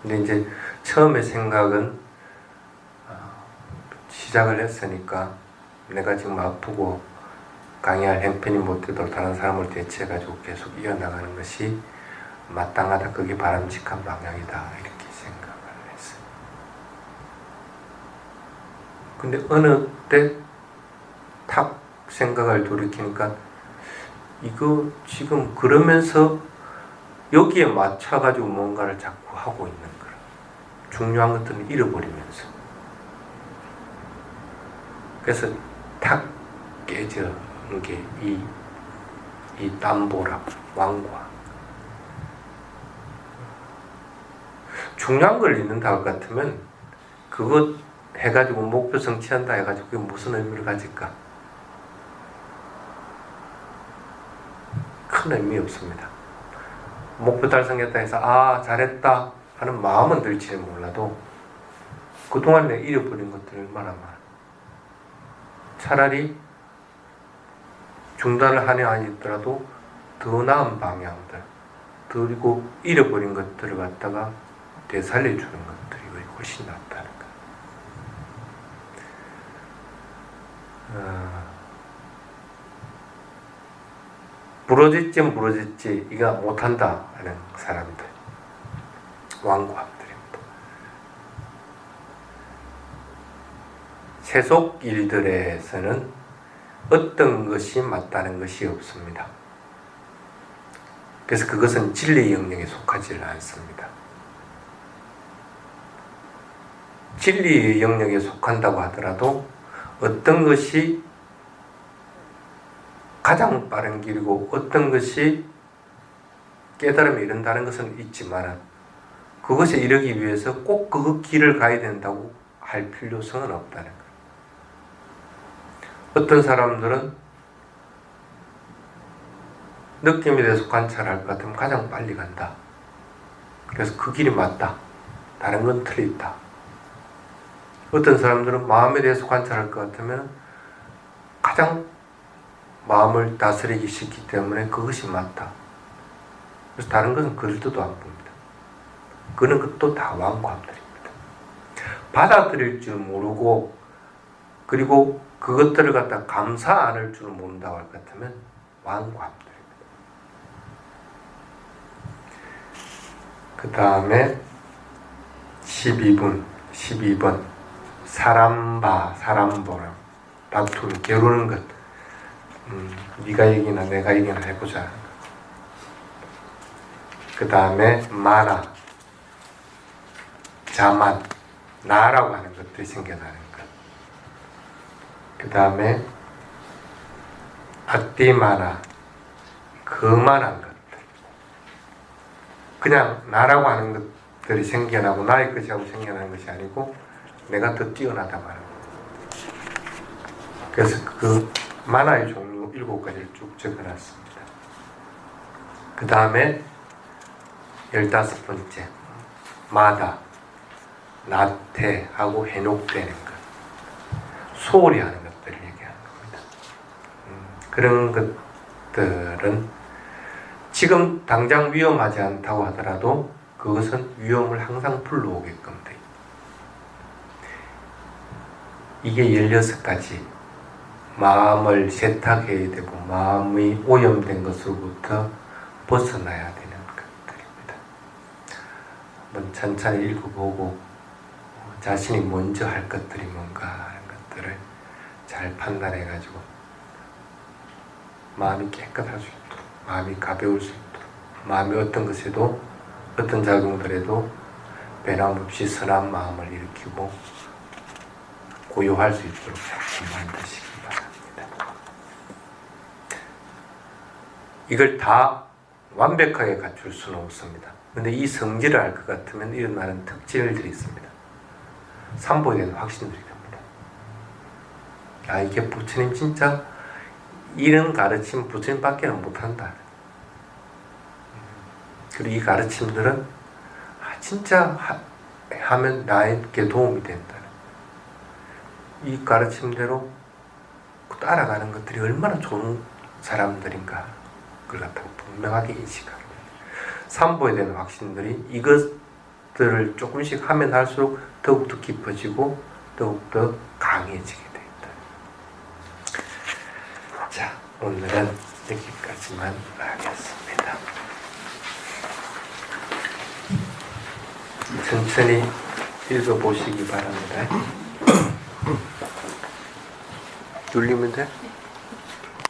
근데 이제 처음에 생각은 시작을 했으니까 내가 지금 아프고 강의할 형편이 못 되도록 다른 사람을 대체해가지고 계속 이어나가는 것이 마땅하다. 그게 바람직한 방향이다. 이렇게 생각을 했어요. 근데 어느 때 탁 생각을 돌이키니까 이거 지금 그러면서 여기에 맞춰가지고 뭔가를 자꾸 하고 있는 거라. 중요한 것들은 잃어버리면서. 그래서 탁 깨져 게 이 담보라, 완고함. 중요한 걸 잊는다 할 것 같으면 그것 해가지고 목표 성취한다 해가지고 그게 무슨 의미를 가질까? 큰 의미 없습니다. 목표 달성했다 해서 아 잘했다 하는 마음은 들지는 몰라도 그동안 내가 잃어버린 것들 얼마나 많아. 차라리 중단을 하냐 아니더라도 더 나은 방향들, 그리고 잃어버린 것들을 갖다가 되살려주는 것들이 훨씬 낫다는 거. 부러졌지 이거 못한다 하는 사람들, 완고함들입니다. 세속 일들에서는 어떤 것이 맞다는 것이 없습니다. 그래서 그것은 진리 영역에 속하지 않습니다. 진리 영역에 속한다고 하더라도 어떤 것이 가장 빠른 길이고 어떤 것이 깨달음에 이른다는 것은 있지만 그것에 이르기 위해서 꼭 그 길을 가야 된다고 할 필요성은 없다는 거예요. 어떤 사람들은 느낌에 대해서 관찰할 것 같으면 가장 빨리 간다. 그래서 그 길이 맞다. 다른 건 틀리다. 어떤 사람들은 마음에 대해서 관찰할 것 같으면 가장 마음을 다스리기 쉽기 때문에 그것이 맞다. 그래서 다른 것은 그들도 안 봅니다. 그런 것도 다 완고함들입니다. 받아들일 줄 모르고 그리고 그것들을 갖다 감사 안 할 줄 모른다고 할 것 같으면 완고함들입니다. 그 다음에 12번 사람 보라. 다툼, 겨루는 것. 네가 이기나 내가 이기나 해보자. 그 다음에 마나, 자만, 나라고 하는 것들이 생겨나는 것. 그 다음에 아띠마나, 거만한 것들. 그냥 나라고 하는 것들이 생겨나고 나의 것이라고 생겨나는 것이 아니고 내가 더 뛰어나다 말하는 것. 그래서 그 만화의 종류 7가지를 쭉 적어놨습니다. 그 다음에 15번째 마다, 나태하고 해녹되는 것, 소홀히 하는 것들을 얘기하는 겁니다. 그런 것들은 지금 당장 위험하지 않다고 하더라도 그것은 위험을 항상 불러오게끔 돼. 이게 16가지 마음을 세탁해야 되고 마음이 오염된 것으로부터 벗어나야 되는 것들입니다. 한번 천천히 읽어보고 자신이 먼저 할 것들이 뭔가 하는 것들을 잘 판단해가지고 마음이 깨끗할 수 있도록, 마음이 가벼울 수 있도록, 마음이 어떤 것에도 어떤 작용들에도 변함없이 선한 마음을 일으키고 고요할 수 있도록 잘 만드시기 바랍니다. 이걸 다 완벽하게 갖출 수는 없습니다. 근데 이 성질을 알 것 같으면 일어나는 특질들이 있습니다. 삼보에 대한 확신들이 됩니다. 아, 이게 부처님 진짜 이런 가르침 부처님밖에는 못한다. 그리고 이 가르침들은 진짜 하면 나에게 도움이 된다. 이 가르침대로 따라가는 것들이 얼마나 좋은 사람들인가 그걸 갖다가 분명하게 인식합니다. 삼보에 대한 확신들이 이것들을 조금씩 하면 할수록 더욱더 깊어지고 더욱더 강해지게 됩니다. 자, 오늘은 여기까지만 하겠습니다. 천천히 읽어보시기 바랍니다. 눌리면 돼?